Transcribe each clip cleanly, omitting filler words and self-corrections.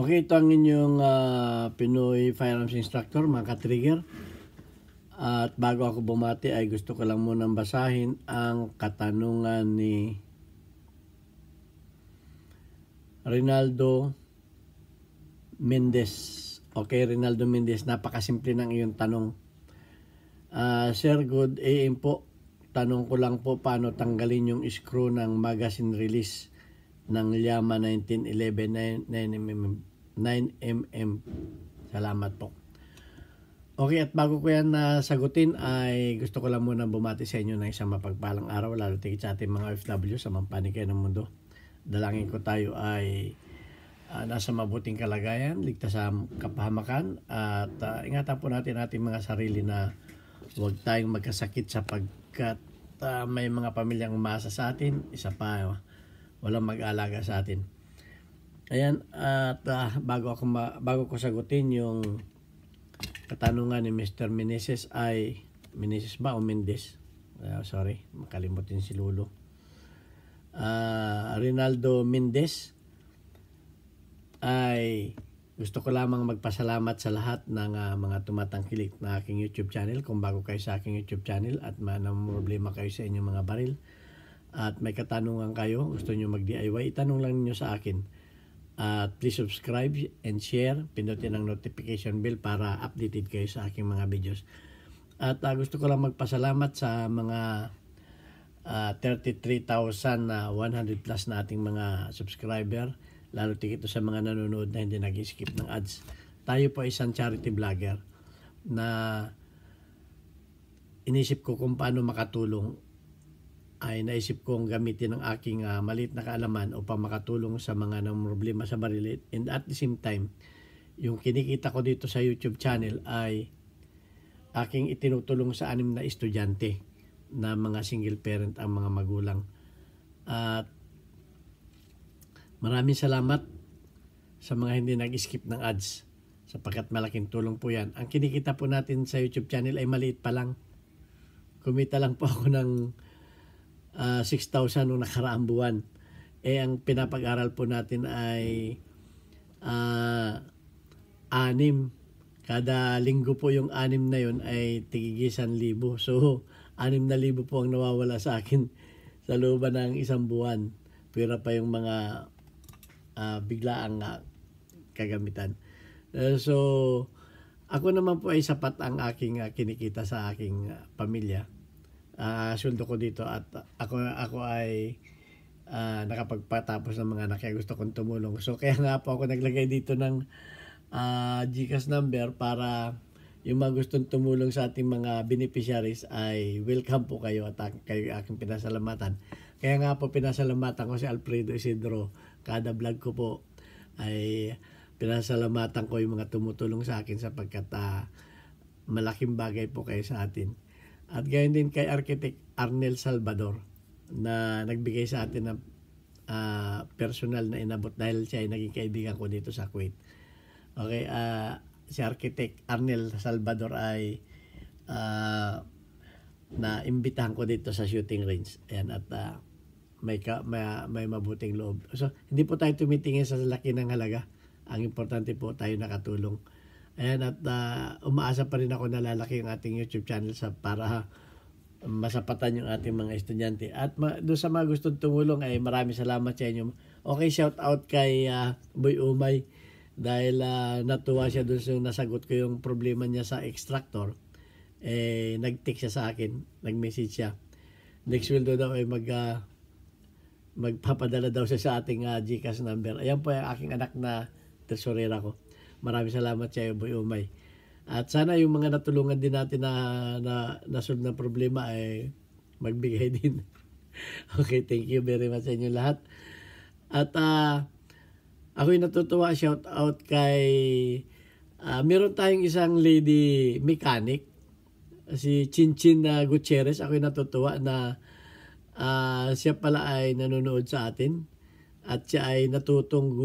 Okay, ito ang inyong Pinoy Firearms Instructor, mga ka-trigger. At bago ako bumati ay gusto ko lang munang basahin ang katanungan ni Rinaldo Mendez. Okay, Rinaldo Mendez, napakasimple ng iyong tanong. Sir, good AM po. Tanong ko lang po paano tanggalin yung screw ng magazine release ng Llama 1911 9mm. Salamat po. Okay, at bago ko yan sagutin ay gusto ko lang muna bumati sa inyo ng isang mapagpalang araw, lalo tigit sa ating mga OFW sa mampanig kayo ng mundo. Dalangin ko tayo ay nasa mabuting kalagayan, ligtas sa kapahamakan, at ingatan po natin ating mga sarili na huwag tayong magkasakit sapagkat may mga pamilyang umasa sa atin, isa pa walang mag-alaga sa atin. Ayan, at bago ko sagutin yung katanungan ni Mr. Meneses ay Meneses ba o Mendez? Sorry, makalimutin si Lulo. Rinaldo Mendez ay gusto ko lamang magpasalamat sa lahat ng mga tumatangkilik na aking YouTube channel. Kung bago kayo sa aking YouTube channel at problema kayo sa inyong mga baril at may katanungan kayo, gusto nyo mag-DIY, itanong lang niyo sa akin. Please subscribe and share, pindutin ang notification bell para updated kayo sa aking mga videos. At gusto ko lang magpasalamat sa mga 33,100 plus na ating mga subscriber, lalo tigito sa mga nanonood na hindi nag-skip ng ads. Tayo po isang charity vlogger na inisip ko kung paano makatulong, ay naisip kong gamitin ang aking maliit na kaalaman upang makatulong sa mga nang problema sa baril. And at the same time, yung kinikita ko dito sa YouTube channel ay aking itinutulong sa 6 na estudyante na mga single parent ang mga magulang. At maraming salamat sa mga hindi nag-skip ng ads sapagkat malaking tulong po yan. Ang kinikita po natin sa YouTube channel ay maliit pa lang. Kumita lang po ako ng 6,000 noong nakaraang buwan. Ang pinapag-aral po natin ay 6. Kada linggo po yung 6 na yun ay tigigisan 1,000. So 6,000 po ang nawawala sa akin sa looban ng isang buwan. Pira pa yung mga biglaang kagamitan. So ako naman po ay sapat ang aking kinikita sa aking pamilya. Sweldo ko dito at ako ay nakapagpatapos ng mga anak kaya gusto kong tumulong. So kaya nga po ako naglagay dito ng GCash number para yung mga gustong tumulong sa ating mga beneficiaries ay welcome po kayo at kayo aking pinasalamatan. Kaya nga po pinasalamatan ko si Alfredo Isidro. Kada vlog ko po ay pinasalamatan ko yung mga tumutulong sa akin sapagkat malaking bagay po kayo sa atin. At gayon din kay Architect Arnel Salvador na nagbigay sa atin ng personal na inabot dahil siya ay naging kaibigan ko dito sa Kuwait. Okay, si Architect Arnel Salvador ay na-imbitahan ko dito sa shooting range. Ayan, at may mabuting loob. So, hindi po tayo tumitingin sa laki ng halaga. Ang importante po tayo nakatulong. Ayan, at umaasa pa rin ako na lalaki yung ating YouTube channel para masapatan yung ating mga estudyante. At doon sa mga gustong tumulong ay maraming salamat sa inyo. Okay, shout out kay Boy Umay dahil natuwa siya doon sa nasagot ko yung problema niya sa extractor. Nag-text siya sa akin, nag-message siya. Next sweldo daw ay magpapadala daw siya sa ating GCash number. Ayan po yung aking anak na tesorera ko. Maraming salamat sa iyo, Boy Umay. At sana yung mga natulungan din natin na solve ng problema ay magbigay din. Okay, thank you very much sa inyo lahat. At ako'y natutuwa, shout out kay meron tayong isang lady mechanic, si Chinchin Gutierrez. Ako'y natutuwa na siya pala ay nanonood sa atin at siya ay natutong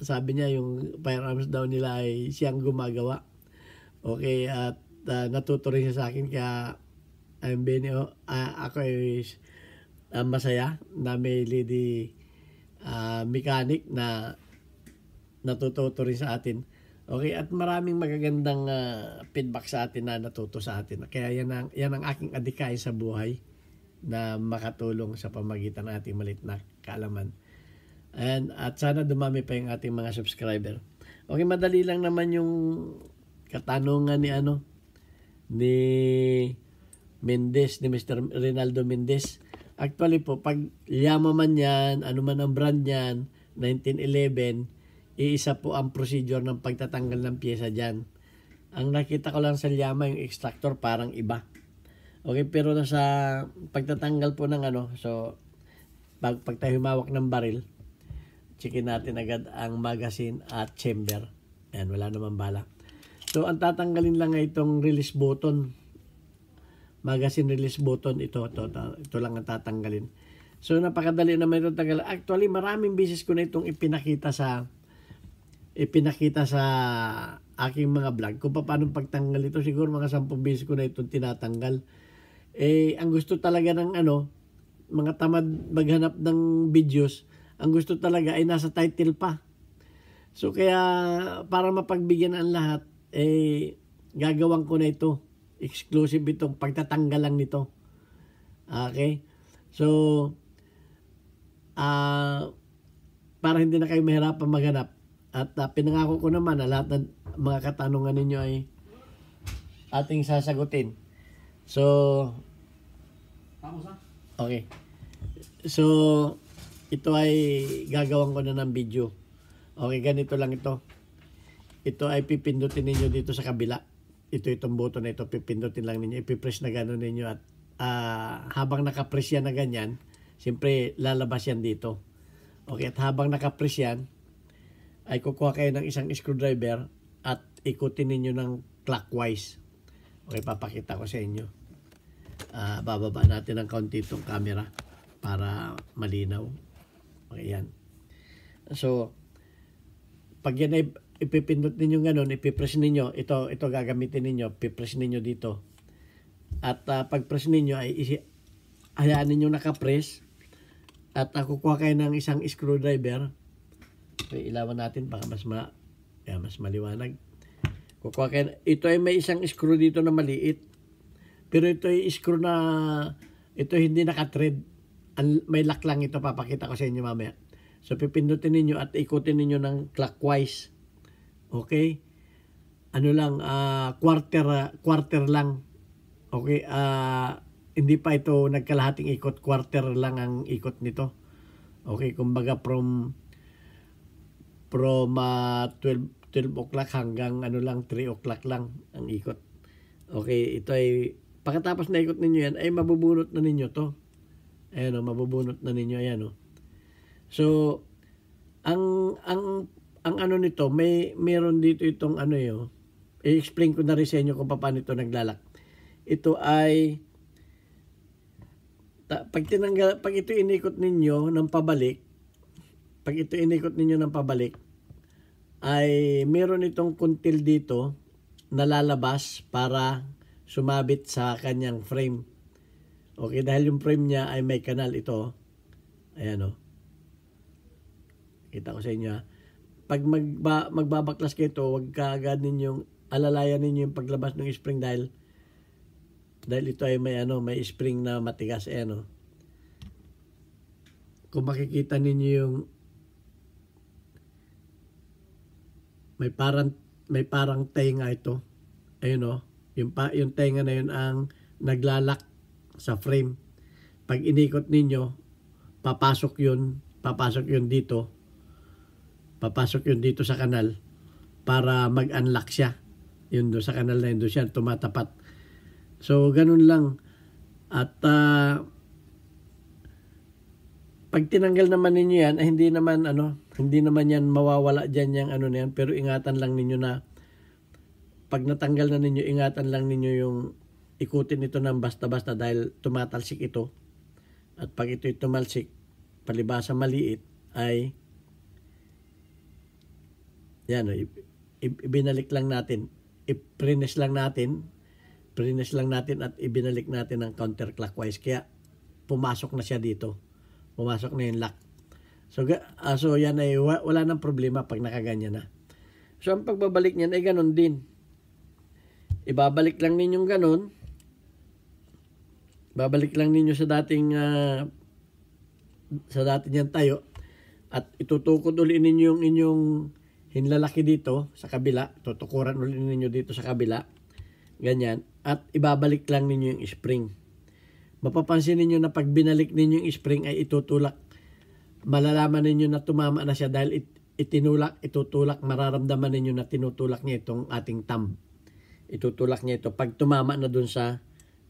sabi niya yung firearms daw nila ay siyang gumagawa. Okay, at natuto rin siya sa akin kaya ako ay masaya na may lady mechanic na natututo rin sa atin. Okay, at maraming magagandang feedback sa atin na natuto sa atin. Kaya yan ang aking adhikain sa buhay na makatulong sa pamagitan ng ating maliit na kaalaman. At sana dumami pa yung ating mga subscriber. Okay, madali lang naman yung katanungan ni Mendez, ni Mr. Rinaldo Mendez. Actually po, pag Llama man yan, ano man ang brand yan, 1911, iisa po ang procedure ng pagtatanggal ng pyesa dyan. Ang nakita ko lang sa Llama, yung extractor parang iba. Okay, pero sa pagtatanggal po ng so pag tayo humawak ng baril, checkin natin agad ang magazine at chamber. Ayan, wala naman bala. So, ang tatanggalin lang ay itong release button. Magazine release button, ito lang ang tatanggalin. So, napakadali naman itong tanggalin. Actually, maraming beses ko na itong ipinakita sa aking mga vlog kung paano pagtanggal ito. Siguro mga 10 beses ko na itong tinatanggal. Ang gusto talaga ng mga tamad maghanap ng videos, ang gusto talaga ay nasa title pa. So kaya para mapagbigyan ang lahat, gagawin ko na ito. Exclusive itong pagtatanggal lang nito. Okay? So, para hindi na kayo mahirapan maghanap. At pinangako ko naman na lahat ng mga katanungan ninyo ay ating sasagutin. So, okay. So, ito ay gagawin ko na ng video. Okay, ganito lang ito. Ito ay pipindutin ninyo dito sa kabila. Itong button na ito, pipindutin lang ninyo. Ipipress na gano'n ninyo at habang nakapress yan na ganyan, siyempre lalabas yan dito. Okay, at habang nakapress yan, ay kukuha kayo ng isang screwdriver at ikutin ninyo ng clockwise. Okay, papakita ko sa inyo. Bababa natin ng kaunti itong camera para malinaw. Okay, yan. So, pag yan ay ipipindot ninyo ganun, ipipress ninyo, ito gagamitin ninyo, ipipress ninyo dito. At pag press ninyo ay hayaan ninyo nakapress at kukuha kayo ng isang screwdriver. Okay, ilawan natin baka mas maliwanag. Kukuha kayo, ito ay may isang screw dito na maliit. Pero ito ay screw na ito hindi naka-thread. May lock lang ito, papakita ko sa inyo mamaya. So pipindutin ninyo at ikutin ninyo ng clockwise. Okay? Quarter lang. Okay, hindi pa ito nagkalahating ikot, quarter lang ang ikot nito. Okay, kumbaga from 12 o'clock hanggang 3 o'clock lang ang ikot. Okay, ito ay pagkatapos na ikot ninyo yan ay mabubunot na ninyo to. Ayan mabubunot na ninyo ayan So ang nito, meron dito itong i-explain ko na rin sa inyo kung paano ito naglalak. Ito ay pag ito inikot ninyo ng pabalik, ay meron itong kuntil dito na lalabas para sumabit sa kanyang frame. Okay, dahil yung frame niya ay may kanal ito. Ayan kita ko sa inyo Pag magbabaklas kayo ito, huwag kaagad ninyong alalayan ninyo yung paglabas ng spring dahil ito ay may spring na matigas Kung makikita ninyo yung may parang tenga ito. Ayun yung tenga na yun ang naglalak sa frame. Pag inikot ninyo, papasok yun dito. Papasok yun dito sa kanal para mag-unlock siya. Yun doon sa kanal na yun, doon siya tumatapat. So, ganun lang. At pag tinanggal naman ninyo yan, hindi naman yan mawawala dyan yung na yan. Pero ingatan lang ninyo na pag natanggal na ninyo, ingatan lang ninyo yung ikutin ito ng basta-basta dahil tumatalsik ito. At pag ito'y tumalsik, palibasa maliit, ay yan ibinalik lang natin. I-press lang natin at ibinalik natin ng counterclockwise. Kaya pumasok na siya dito. Pumasok na yung lock. So yan ay wala nang problema pag nakaganyan na. So ang pagbabalik niyan ay ganun din. Ibabalik lang ninyong ganun. Babalik lang ninyo sa dating niyang tayo at itutukod uli ninyo yung inyong hinlalaki dito sa kabila. Tutukuran uli ninyo dito sa kabila. Ganyan. At ibabalik lang ninyo yung spring. Mapapansin ninyo na pag binalik ninyo yung spring ay itutulak. Malalaman ninyo na tumama na siya dahil itutulak, mararamdaman ninyo na tinutulak niya itong ating thumb. Itutulak niya ito pag tumama na dun sa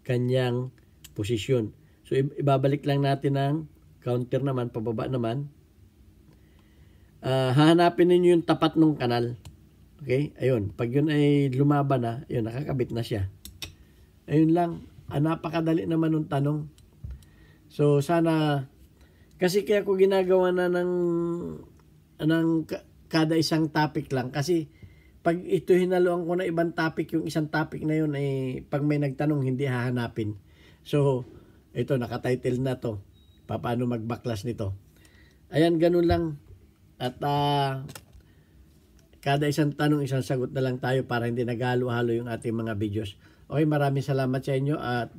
kanyang posisyon. So ibabalik lang natin ang counter naman, pababa naman. Hahanapin ninyo yung tapat ng kanal. Okay? Ayun. Pag yun ay lumaban na, yun, nakakabit na siya. Ayun lang. Napakadali naman ng tanong. So sana, kasi kaya ko ginagawa na ng kada isang topic lang. Kasi pag ito hinaluan ko na ibang topic, yung isang topic na yun ay pag may nagtanong hindi hahanapin. So, ito, nakatitle na to. Paano mag-backlash nito. Ayan, ganun lang. At kada isang tanong, isang sagot na lang tayo para hindi naghalo-halo yung ating mga videos. Okay, maraming salamat sa inyo at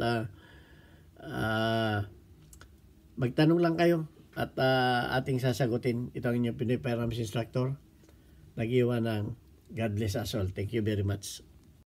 magtanong lang kayo at ating sasagutin. Ito ang inyong Pinoy Firearms Instructor. Nag-iwan ng God bless us all. Thank you very much.